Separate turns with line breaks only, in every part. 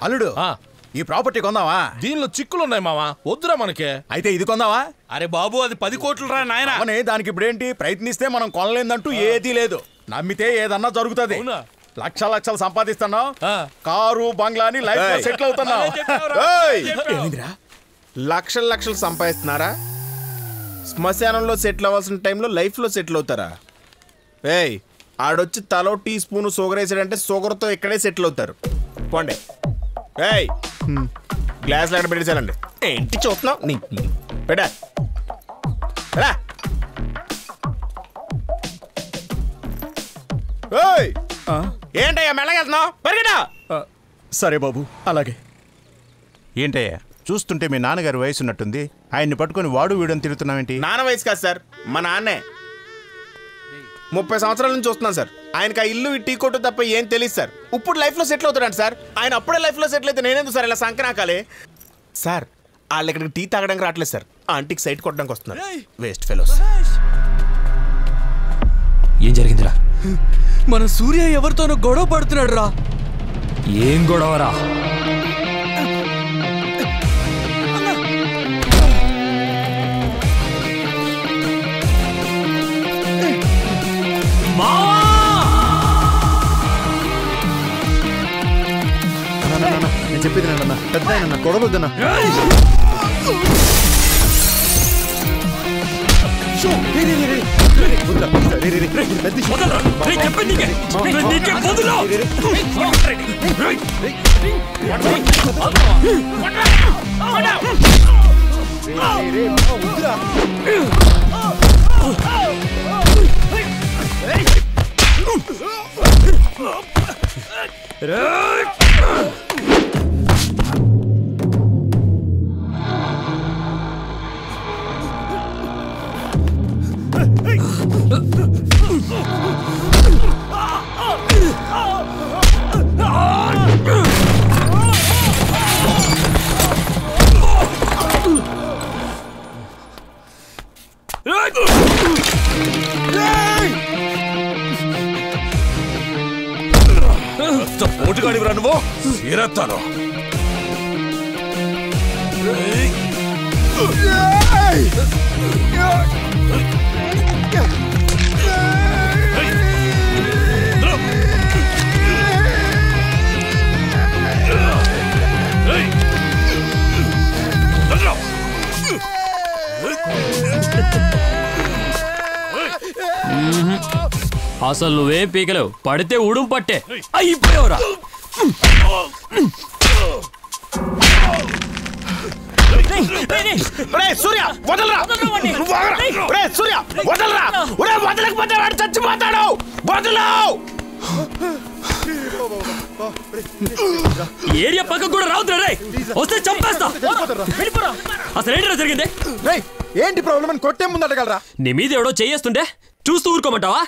అల్లుడు ఈ ప్రాపర్టీ కొందావా?
దీనిలో చిక్కులున్నాయి మావా, వద్దురా మనకే.
అయితే ఇది కొందావా?
అరే బాబు, అది 10 కోట్లు రా నాయన.
దానికి ఇప్పుడేంటి? ప్రయత్నిస్తే మనం కొనలేదంటూ ఏదీ లేదు. నమ్మితే ఏదన్నా జరుగుతుంది. లక్షలు సంపాదిస్తున్నావు, కారు బంగ్లాని లైఫ్ లో సెటిల్ అవుతున్నావు.
లక్షలు సంపాదిస్తున్నారా? శ్మశానంలో సెటిల్ అవ్వాల్సిన టైంలో లైఫ్ లో సెటిల్ అవుతారా? ఏయ్, ఆడొచ్చి తలో టీ స్పూన్ షుగర్ వేసాడంటే షుగర్తో ఇక్కడే సెటిల్ అవుతారు. పోండి. ఏయ్, గ్లాస్ అక్కడ పెట్టేసానండి. ఏంటి చూస్తున్నావు? పెట్టా. ఏంటయ్యా మెల్లగెళ్తున్నావు? పరిగెడా.
సరే బాబు, అలాగే.
ఏంటయ్యా చూస్తుంటే మీ నాన్నగారి వయసు ఉన్నట్టుంది, ఆయన్ని పట్టుకొని వాడు వీడని తిరుగుతున్నావేంటి?
నాన్న వయసు కాదు సార్, మా నాన్నే. 30 సంవత్సరాల నుంచి చూస్తున్నాను సార్. ఆయనకి ఆ ఇల్లు టీ కొట్టు తప్ప ఏం తెలియదు సార్. ఇప్పుడు లైఫ్లో సెటిల్ అవుతాడంట సార్. ఆయన అప్పుడే లైఫ్లో సెటిల్ అయితే నేనేందుకు సార్ ఇలా సంకనాకాలే? సార్ వాళ్ళు ఇక్కడికి టీ తాగడానికి రావట్లేదు సార్, ఆంటీకి సైట్ కొట్టడానికి వస్తున్నారు. Waste fellows.
ఏం జరిగిందిరా? మన సూర్య ఎవరితోనో గొడవ పడుతున్నాడు రా. ఏం గొడవరా?
నేను చెప్పేది నాన్న, పెద్ద ఆయన గొడవద్దన్నా.
పోటుగాడివిరా నువ్వు, తీరత్తాను.
అసలు నువ్వేం పీకలేవు, పడితే ఉడుం పట్టే అయిపోయావురా.
సూర్య వదలరా, సూర్య వదలరా, వదలకపోతే వాడు చచ్చిపోతాడు. వదలవు.
ఏరియా పక్కకు కూడా రావద్దురా రే, వస్తే చంపేస్తా. అసలు ఏంటిరా జరిగింది?
ఏంటి ప్రాబ్లం అని కొట్టే ముందు అడగలరా?
నీ మీద ఎవడో చేస్తుంటే చూస్తూ ఊరుకోమంటావా?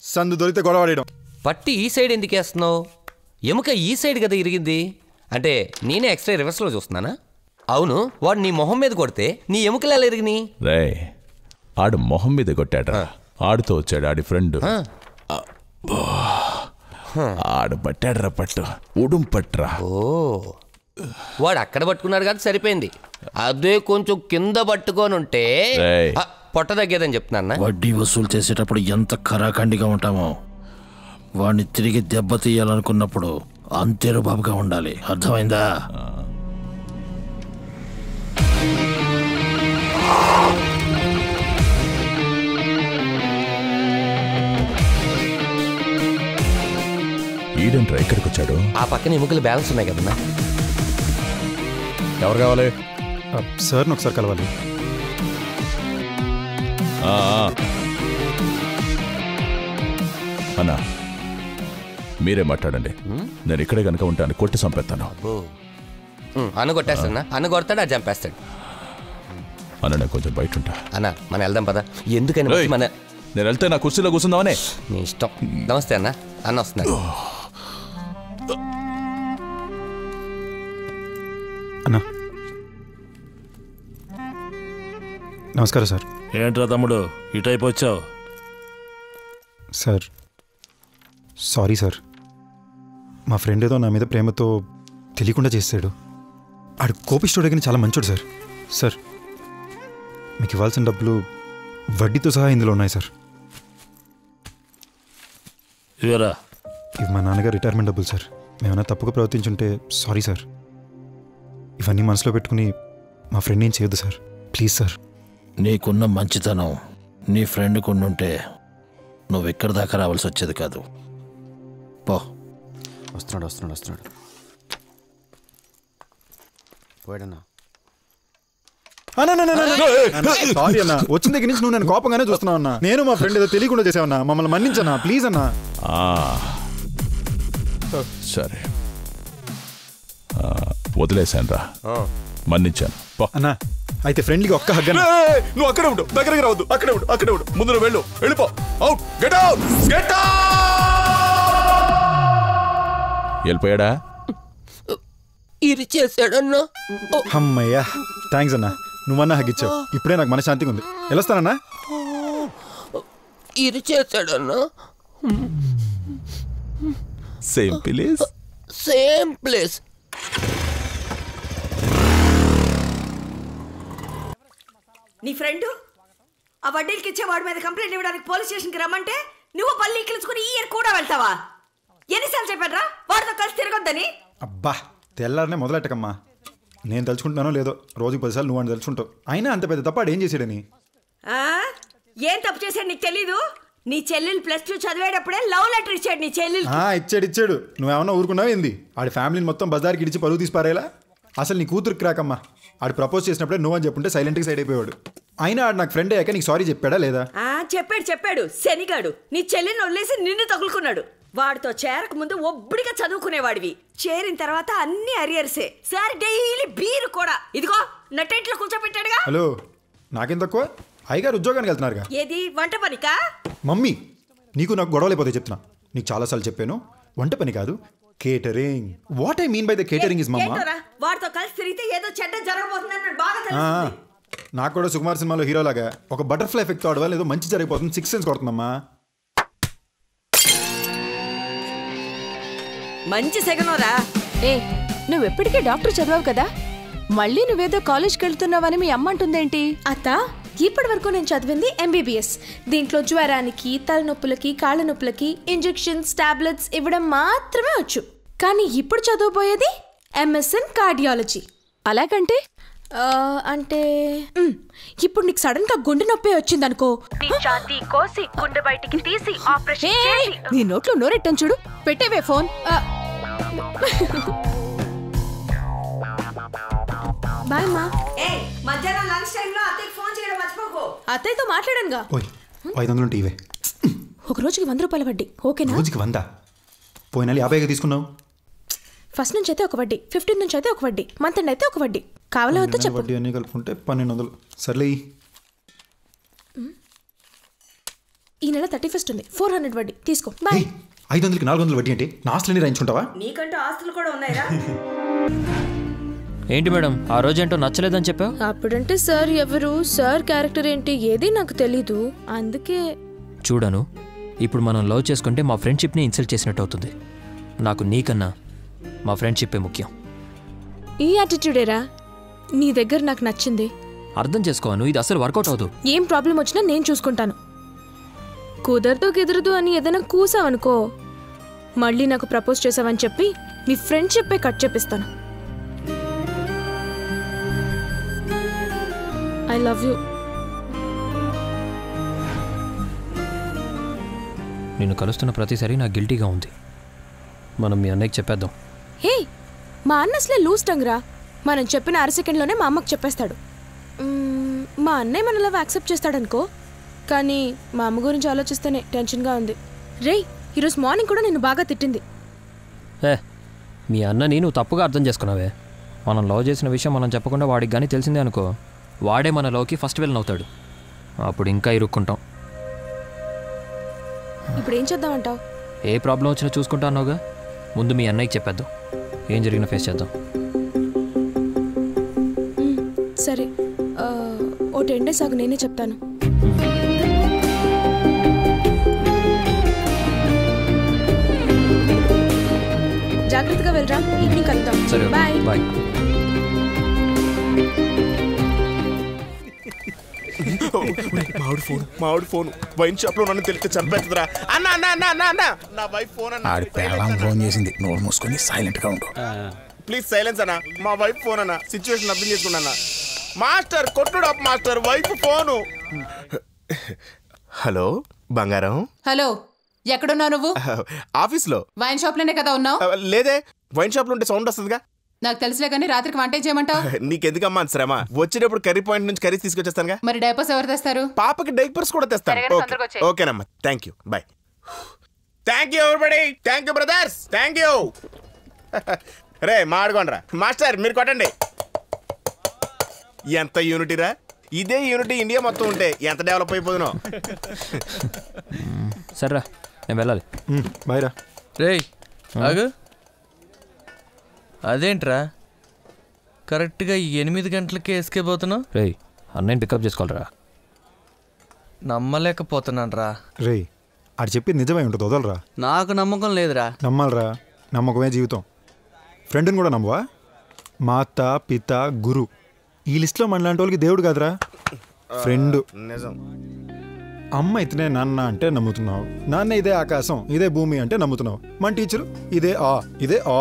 సందు దొరికితే గొడవడేయడం.
పట్టి ఈ సైడ్ ఎందుకు వేస్తున్నావు? ఎముక ఈ సైడ్ కదా ఇరిగింది. అంటే నేనే ఎక్స్ట్రా రివర్స్లో చూస్తున్నానా? అవును, వాడు నీ మొహం మీద కొడితే నీ ఎముకలు ఎలా ఇరిగిని?
రే, ఆడు మొహం మీద కొట్టాడు. ఆడుతో వచ్చాడు ఆడి ఫ్రెండ్. ఆడు పట్టాడురా పట్టు, ఉడుం పట్టురా.
ఓ, వాడు అక్కడ పట్టుకున్నాడు కదా, సరిపోయింది. అదే కొంచెం కింద పట్టుకొని ఉంటే పొట్ట తగ్గేదని చెప్తున్నా.
వడ్డీ వసూలు చేసేటప్పుడు ఎంత కరాఖండిగా ఉంటామో, వాడిని తిరిగి దెబ్బతీయాలనుకున్నప్పుడు అంతే బాబుగా ఉండాలి. అర్థమైందా?
ఈడెంట్రా ఇక్కడికి వచ్చాడు?
ఆ పక్కన ఎముకలు బ్యాలెన్స్ ఉన్నాయి కదన్నా.
ఎవరు కావాలి?
సార్ని ఒకసారి కలవాలి.
అన్నా, మీరే మాట్లాడండి. నేను ఇక్కడే కనుక ఉంటాను, కొట్టి చంపేస్తాను.
అన్న కొట్టేస్తానా? అన్న కొడతాడు, అది చంపేస్తాడు.
అన్న నేను కొంచెం బయట ఉంటా.
అన్న మనం వెళ్దాం పదా. ఎందుకని మన
నేను వెళ్తే నా కుర్చీలో కూర్చుందామనే.
నీ ఇష్టం. నమస్తే అన్న. అన్న వస్తున్నాడు.
అన్నా నమస్కారం సార్.
ఏంట్రా తమ్ముడు ఇటైపు వచ్చావు?
సార్ సారీ సార్, మా ఫ్రెండ్ ఏదో నా మీద ప్రేమతో
తెలియకుండా చేస్తాడు. ఆడు కోపిస్టోడే కానీ చాలా మంచోడు సార్. సార్ మీకు ఇవ్వాల్సిన డబ్బులు వడ్డీతో సహా ఇందులో ఉన్నాయి సార్.
ఇవరా
ఇవి మా నాన్నగారు రిటైర్మెంట్ డబ్బులు సార్. మేమన్నా తప్పుగా ప్రవర్తించుంటే సారీ సార్. ఇవన్నీ మనసులో పెట్టుకుని మా ఫ్రెండ్ ఏం చేయొద్దు సార్, ప్లీజ్ సార్.
నీకున్న మంచితనం నీ ఫ్రెండ్కి ఉండుంటే నువ్వు ఎక్కడి దాకా రావాల్సి వచ్చేది కాదు. పో.
వస్తున్నాడు పోయాడన్నా.
సారీ అన్న, వచ్చిన దగ్గర నుంచి నువ్వు నేను కోపంగానే చూస్తున్నావు అన్న. నేను మా ఫ్రెండ్ ఏదో తెలియకుండా చేసావన్నా, మమ్మల్ని మన్నించన్నా ప్లీజ్ అన్నా.
సరే వదిలేశాను రా, మన్నించాను.
అన్నా అయితే ఫ్రెండ్లీగా ఒక్క హగ్ అన్న.
నువ్వు అక్కడే ఉండు, దగ్గరికి రావద్దు. అక్కడే ఉండు. ముందు నువ్వు వెళ్ళు, వెళ్ళిపో. Out, get out, get out.
వెళ్ళిపోయాడా?
ఇరిచేసాడన్నా.
అమ్మయ్యా థ్యాంక్స్ అన్నా, నువ్వన్నా హగ్ ఇచ్చావు. ఇప్పుడే నాకు మనశ్శాంతిగా ఉంది. వెళ్ళొస్తానన్నా.
ఇరిచేసాడన్నా.
Same place.
నీ ఫ్రెండ్ ఆ వడ్డీలకి ఇచ్చే వాడి మీద కంప్లైంట్ ఇవ్వడానికి పోలీస్ స్టేషన్కి రమ్మంటే నువ్వు పల్లి ఎక్కించుకుని ఈ ఇయర్ కూడా వెళ్తావా? ఎన్నిసార్లు చెప్పాడ్రా వాడితో కలిసి తిరగొద్దని?
అబ్బా తెల్లారనే మొదలెట్టకమ్మా. నేను తలుచుకుంటున్నానో లేదో, రోజుకి 10 సార్లు నువ్వు అని తలుచుకుంటావు. అయినా అంత పెద్ద తప్పు ఏం చేశాడని?
ఏం తప్పు చేశాడు నీకు తెలీదు? నీ చెల్లెలు +2 చదివేటప్పుడే లవ్ లెటర్ ఇచ్చాడు నీ చెల్లెలు.
ఇచ్చాడు. నువ్వేమన్నా ఊరుకున్నావు ఏంది? ఆడి ఫ్యామిలీని మొత్తం బజార్కి ఇడిచి పరువు తీసిపారేలా? అసలు నీ కూతురుకి రాకమ్మా. ఆడు ప్రపోజ్ చేసినప్పుడే నువ్వు అని చెప్పుంటే సైలెంట్గా సైడ్ అయిపోయాడు. అయినా ఆడు నాకు ఫ్రెండ్ అయ్యాక నీకు సారీ చెప్పాడా లేదా?
చెప్పాడు శనిగాడు. నీ చెల్లిని వదిలేసి నిన్ను తగులుకున్నాడు. వాడితో చేరక ముందు ఒబ్బడిగా చదువుకునేవాడివి, చేరిన తర్వాత అన్ని అరియర్సే. సార్ డైలీ బీరు కూడా. ఇదిగో నట్టేట్లో కూర్చోబెట్టాడుగా.
హలో, నాకేం తక్కువ? అయ్యగారు ఉద్యోగానికి వెళ్తున్నారుగా.
ఏది వంట పనికా?
మమ్మీ నీకు నాకు గొడవలైపోతే చెప్తున్నా. నీకు చాలాసార్లు చెప్పాను, వంట పని కాదు catering. What I mean by the catering is మమ్మా.
వాడితో కలిసి తిరిగితే ఏదో చెడ్డ జరగబోతుందని బాగా తెలుస్తుంది.
నాకు కూడా సుకుమార్ సినిమాలో హీరోలాగా ఒక బటర్ఫ్లై ఎఫెక్ట్ అవడం వల్ల ఏదో మంచి జరిగిపోతుంది. 6 సెన్స్ కొడుతుందమ్మా.
మంచి సెగనోరా.
నువ్వెప్పటికీ డాక్టర్ చదివావు కదా, మళ్ళీ నువ్వేదో కాలేజ్కి వెళ్తున్నావని మీ అమ్మ అంటుందేంటి?
అత్త, ఇప్పటి వరకు నేను చదివింది MBBS. దీంట్లో జ్వరానికి, తలనొప్పులకి, కాళ్ళ నొప్పులకి ఇంజెక్షన్స్, టాబ్లెట్స్ ఇవ్వడం మాత్రమే వచ్చు. కానీ ఇప్పుడు చదవబోయేది MSN కార్డియాలజీ.
అలాగంటే
అంటే ఇప్పుడు నీకు సడన్ గా గుండె నొప్పి వచ్చిందనుకో,
నీ నోట్లో నోరెట్టని చూడు. పెట్టేవే ఫోన్.
బాయ్ మా.
మధ్యాహ్నం లంచ్ టైంలో అత్తయ్యకి ఫోన్ చేయడం మర్చిపోకు.
అత్తయ్యతో మాట్లాడానుగా.
500 ఉంటే ఇవే.
ఒక రోజుకి 100 రూపాయల వడ్డీ, ఓకేనా?
రోజుకి 100? పోయిన 50గా తీసుకున్నావు.
ఫస్ట్ నుంచి అయితే ఒక వడ్డీ, 15 నుంచి అయితే ఒక వడ్డీ, మంత్ ఎండ్ అయితే ఒక వడ్డీ. కావాలో వద్దో చెప్పు.
వడ్డీ అన్ని కలుపుకుంటే 1200. సర్లే.
ఈ నెల 31st ఉంది, 400 వడ్డీ తీసుకో. బాయ్.
500కి 400 వడ్డీ అంటే నా ఆస్తులని రాయించుకుంటావా?
నీకంటూ ఆస్తులు కూడా ఉన్నాయిరా.
ఏంటి మేడం, ఆ రోజేంటో నచ్చలేదని చెప్పావు?
అప్పుడంటే సార్ ఎవరు, సార్ క్యారెక్టర్ ఏంటి ఏది నాకు తెలీదు, అందుకే.
చూడను, ఇప్పుడు మనం లవ్ చేసుకుంటే మా ఫ్రెండ్షిప్ని ఇన్సల్ట్ చేసినట్టు అవుతుంది. నాకు నీకన్నా మా ఫ్రెండ్షిప్పే ముఖ్యం.
ఈ యాటిట్యూడేరా నీ దగ్గర నాకు నచ్చింది.
అర్థం చేసుకోను, ఇది అసలు వర్కౌట్ అవదు.
ఏం ప్రాబ్లం వచ్చినా నేను చూసుకుంటాను. కుదరదు అని ఏదైనా కూసావనుకో, మళ్ళీ నాకు ప్రపోజ్ చేసావని చెప్పి మీ ఫ్రెండ్షిప్పే కట్ చేపిస్తాను. I love you.
నిన్ను కలుస్తున్న ప్రతిసారి నాకు గిల్టీగా ఉంది. మనం మీ అన్నయ్యకి చెప్పేద్దాం.
హే, మా అన్న అసలే లూజ్ టంగ్ రా. మనం చెప్పిన 6 సెకండ్లోనే మా అమ్మకు చెప్పేస్తాడు. మా అన్నయ్య మన లవ్ యాక్సెప్ట్ చేస్తాడనుకో, కానీ మా అమ్మ గురించి ఆలోచిస్తేనే టెన్షన్గా ఉంది. రేయ్, ఈరోజు మార్నింగ్ కూడా నేను బాగా తిట్టింది.
మీ అన్నని నువ్వు తప్పుగా అర్థం చేసుకున్నావే. మనం లవ్ చేసిన విషయం మనం చెప్పకుండా వాడికి కానీ తెలిసిందే అనుకో, వాడే మన లవ్కి ఫస్ట్ విలన్ అవుతాడు. అప్పుడు ఇంకా ఇరుక్కుంటాం.
ఇప్పుడు ఏం చేద్దామంటావు?
ఏ ప్రాబ్లం వచ్చినా చూసుకుంటా అన్నావుగా, ముందు మీ అన్నయ్యకి చెప్పేద్దాం. ఏం జరిగినా ఫేస్ చేద్దాం.
సరే, ఓ 10 days ఆగు, నేనే చెప్తాను. జాగ్రత్తగా వెళ్ళరా, ఈవినింగ్ కలుద్దాం.
సరే
బాయ్
బాయ్.
మామిడి ఫోన్ వైన్ షాప్ లో నన్ను తెలిస్తే చంపేస్తుందిరా. అన్న అన్న అన్న అన్న అన్న నా వైఫ్ ఫోన్ అన్న.
ఆడి పేరం ఫోన్ చేసింది, నోరు మూసుకొని సైలెంట్ గా ఉండు.
ప్లీజ్ సైలెన్స్ అన్న, మా వైఫ్ ఫోన్ అన్న. సిచ్యువేషన్ అర్థం చేసుకున్నా. మాస్టర్ కొట్టుడు మాస్టర్, వైఫ్ ఫోను. హలో బంగారం.
హలో, ఎక్కడున్నావు నువ్వు?
ఆఫీస్ లో.
వైన్ షాప్ లోనే కదా ఉన్నావు?
లేదే, వైన్ షాప్ లో ఉంటే సౌండ్ వస్తుందిగా.
నాకు తెలుసులే కానీ రాత్రికి వంట చేయమంటావు?
నీకెందుకమ్మా అంత శ్రమ? వచ్చేటప్పుడు కర్రీ పాయింట్ నుంచి కర్రీ తీసుకొచ్చేస్తానుగా.
మరి డైపర్స్ ఎవరు తెస్తారు?
పాపకి డైపర్స్ కూడా తెస్తాను. ఓకేనమ్మా, thank you, bye. Thank you ఎవరిబడి, thank you brothers, thank you. రే మాడుకోండిరా. మాస్టర్ మీరు కొట్టండి. ఎంత యూనిటీరా! ఇదే యూనిటీ ఇండియా మొత్తం ఉంటే ఎంత డెవలప్ అయిపోతున్నావు.
సరేరా నేను వెళ్ళాలి.
బాయ్ రా.
రేయ్ ఆగు. అదేంట్రా కరెక్ట్గా 8 గంటలకే ఎస్కేప్ అవుతున్నావు?
రేయ్ అన్నయ్యని పికప్ చేసుకోవాలరా.
నమ్మలేకపోతున్నాను రా.
రేయ్ ఆడు చెప్పేది నిజమై ఉంటుంది, వదలరా.
నాకు నమ్మకం లేదురా.
నమ్మాలరా, నమ్మకమే జీవితం. ఫ్రెండ్ని కూడా నమ్మవా? మాత పిత గురు ఈ లిస్ట్లో మనలాంటి వాళ్ళకి దేవుడు కాదురా, ఫ్రెండ్.
నిజం.
అమ్మ ఇతనే నాన్న అంటే నమ్ముతున్నావు, నాన్న ఇదే ఆకాశం ఇదే భూమి అంటే నమ్ముతున్నావు, మన టీచరు ఇదే ఆ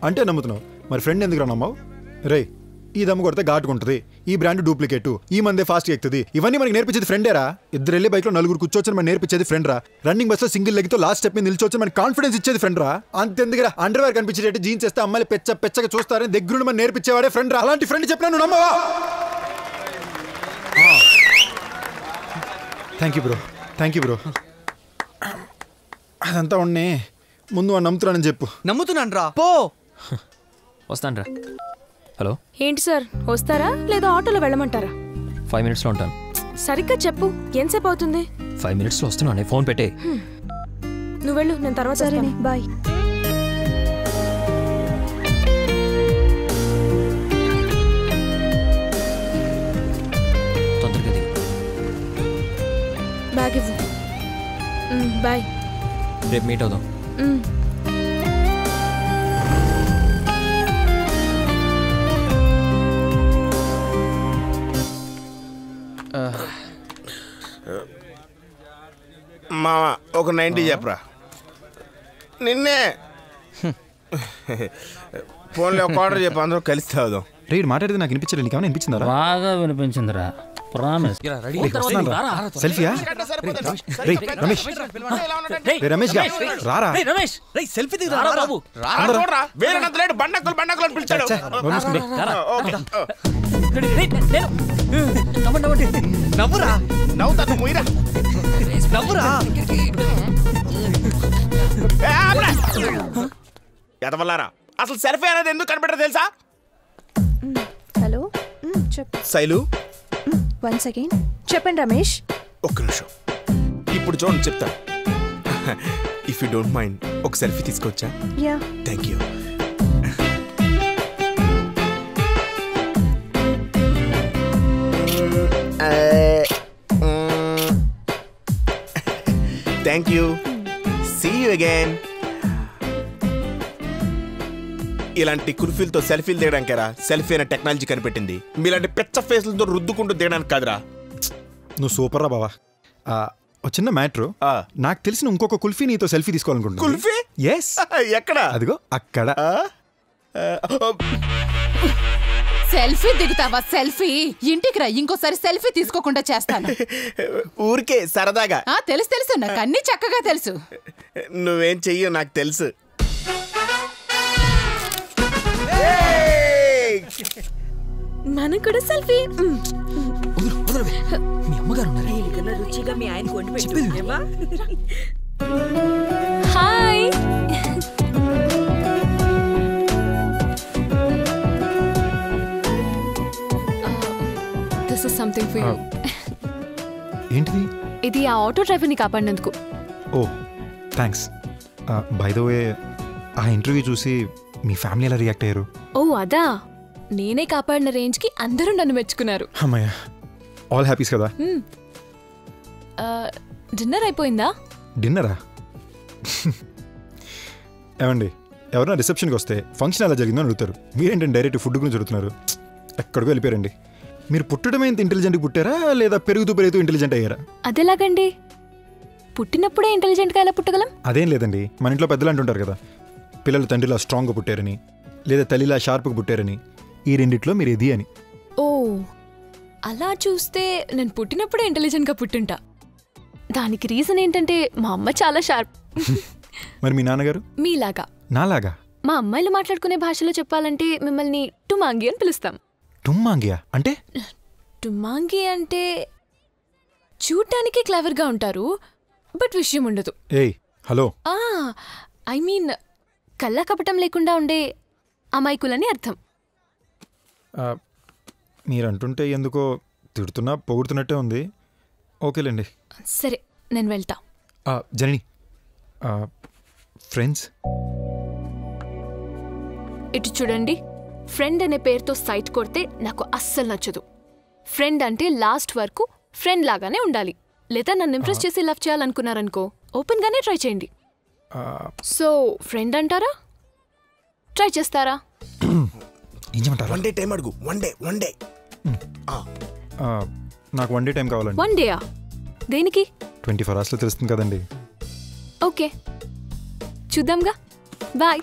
అంటే నమ్ముతున్నావు. మరి ఫ్రెండ్ ఎందుకు నమ్మవు? రే ఈ దమ్ము కొడితే ఘాటుకుంటుంది, ఈ బ్రాండ్ డూప్లికేట్, ఈ మందే ఫాస్ట్ ఎక్కుతుంది, ఇవన్నీ మనకి నేర్పించేది ఫ్రెండేరా. ఇద్దరు వెళ్ళి బైక్లో 4 కూర్చోవచ్చని మనం నేర్పించేది ఫ్రెండ్ రా. రన్నింగ్ బస్లో సింగిల్ లెగ్తో లాస్ట్ స్టెప్ మీద నిల్చోవచ్చని మనకి కాన్ఫిడెన్స్ ఇచ్చేది ఫ్రెండ్ రా. అంతెందుకురా, అండర్వేర్ కనిపించేటట్టు జీన్స్ వేస్తే అమ్మాయిలు పెచ్చగా చూస్తారని దగ్గరుండి మనం నేర్పించేవాడే ఫ్రెండ్ రా. అలాంటి ఫ్రెండ్ చెప్పినా నువ్వు నమ్మవా? Thank you bro. అదంతా ఉన్నాయి, ముందు వాడు నమ్ముతున్నానని చెప్పు.
నమ్ముతున్నాను రా, పో.
వస్తాను రా. హలో
ఏంటి సార్, వస్తారా లేదా ఆటోలో వెళ్ళమంటారా?
5 minutesలో ఉంటాను.
సరిగ్గా చెప్పు, ఎంతసేపు అవుతుంది?
5 minutesలో వస్తున్నాను, ఫోన్ పెట్టే.
నువ్వు వెళ్ళు, నేను తర్వాత. సరే బాయ్.
తొందరగా దిగు.
బ్యాగ్ ఇవ్వు. బాయ్.
రేపు మీట్ అవుదాం.
మామ ఒక 90 చెప్పరా. నిన్నే ఫోన్లో ఒక ఆర్డర్ చెప్పు, అందరూ కలిసి తాగుదాం.
రేడు మాట్లాడితే నాకు వినిపించలేదు, నీకేమైనా వినిపించిందా?
బాగా వినిపించిందిరా, ప్రామిస్.
సెల్ఫీయా? రమేష్ రారా.
సెల్ఫీ
బాబు. బండకులు అని పిలిచాడు.
నవ్వురా,
నవ్వుతాను ముయిరా,
నవ్వురా.
ఎదవల్లారా, అసలు సెల్ఫీ అనేది ఎందుకు కనిపెట్టరు తెలుసా?
హలో చెప్పు.
శైలు
1 second. చెప్పండి రమేష్.
ఒక్క నిమిషం, ఇప్పుడు చూడండి చెప్తాను. ఇఫ్ యూ డోంట్ మైండ్ ఒక సెల్ఫీ తీసుకోవచ్చా?
Yeah.
Thank you. Thank you. See you again. ఇలాంటి కుర్ఫీలతో సెల్ఫీలు దిగడానికరా సెల్ఫీ అనే టెక్నాలజీ కనిపెట్టింది. మీలాంటి పెచ్చ ఫేస్లతో రుద్దుకుంటూ దిగడానికి కాదురా.
నువ్వు సూపర్ రా బావా. ఒక చిన్న మ్యాటర్, నాకు తెలిసిన ఇంకొక కుల్ఫీ నీతో సెల్ఫీ తీసుకోవాలనుకుంటున్నా.
కుల్ఫీ?
ఎస్.
ఎక్కడ?
అదిగో అక్కడ.
సెల్ఫీ దిగుతావా? సెల్ఫీ ఇంటికి రా, ఇంకోసారి సెల్ఫీ తీసుకోకుండా చేస్తాను.
ఊరికే సరదాగా.
తెలుసు, నాకు అన్ని చక్కగా తెలుసు.
నువ్వేం చెయ్యో నాకు తెలుసు.
మనం కూడా సెల్ఫీ.
మీ అమ్మగారు
రుచిగా మీ ఆయన కొండి పెట్టు.
Hi.
This is something for you.
ఏంటిది?
ఇది ఆ ఆటో డ్రైవర్ని కాపాడినందుకు.
ఓ థ్యాంక్స్. బై ద వే, ఆ ఇంటర్వ్యూ చూసి మీ ఫ్యామిలీ ఎలా రియాక్ట్ అయ్యారు?
ఓ అదా, నేనే కాపాడిన రేంజ్కి అందరూ నన్ను మెచ్చుకున్నారు.
అమ్మయ్య, ఆల్ హ్యాపీస్ కదా?
డిన్నర్ అయిపోయిందా?
డిన్నరా? ఏమండి, ఎవరైనా రిసెప్షన్కి వస్తే ఫంక్షన్ ఎలా జరిగిందో అని అడుగుతారు. మీరేంటంటే డైరెక్ట్ ఫుడ్ గురించి అడుగుతున్నారు? ఎక్కడికో వెళ్ళిపోయారండి. మీరు పుట్టడమే ఇంత ఇంటెలిజెంట్గా పుట్టారా లేదా పెరుగుతూ ఇంటెలిజెంట్ అయ్యారా?
అదెలాగండి? పుట్టినప్పుడే ఇంటెలిజెంట్గా ఎలా పుట్టగలం?
అదేం లేదండి, మన ఇంట్లో పెద్దలు అంటుంటారు కదా, పిల్లలు తండ్రిలా స్ట్రాంగ్గా పుట్టారని లేదా తల్లిలా షార్ప్గా పుట్టారని. ఈ రెండిట్లో మీరు ఇది అని.
ఓ, అలా చూస్తే నేను పుట్టినప్పుడే ఇంటెలిజెంట్గా పుట్టింటా. దానికి రీజన్ ఏంటంటే మా అమ్మ చాలా షార్ప్.
మరి మీ నాన్నగారు?
మీలాగా.
నాలాగా?
మా అమ్మాయిలు మాట్లాడుకునే భాషలో చెప్పాలంటే మిమ్మల్ని టుమాంగి అని పిలుస్తాం.
టుమ్మాంగియా అంటే?
టుమాంగి అంటే చూడటానికి క్లవర్గా ఉంటారు, బట్ విషయం ఉండదు.
ఏయ్ హలో.
ఐ మీన్ కళ్ళ కపటం లేకుండా ఉండే అమాయకులని అర్థం.
మీరంటుంటే ఎందుకో తిడుతున్నా పొగుడుతున్నట్టే ఉంది. ఓకేలేండి.
సరే, నేను వెళ్తా.
జనని, ఫ్రెండ్స్
ఇటు చూడండి. ఫ్రెండ్ అనే పేరుతో సైట్ కొడితే నాకు అస్సలు నచ్చదు. ఫ్రెండ్ అంటే లాస్ట్ వరకు ఫ్రెండ్ లాగానే ఉండాలి. లేదా నన్ను ఇంప్రెస్ చేసి లవ్ చేయాలనుకున్నారనుకో ఓపెన్ గానే ట్రై చేయండి. సో ఫ్రెండ్ అంటారా, ట్రై చేస్తారా?
వన్ డే టైం అడుగు. వన్ డే
నాకు 1 day టైం కావాలండి.
1 day దేనికి?
24 hours తెలుస్తుంది కదండి.
ఓకే, చూద్దాంగా. బాయ్.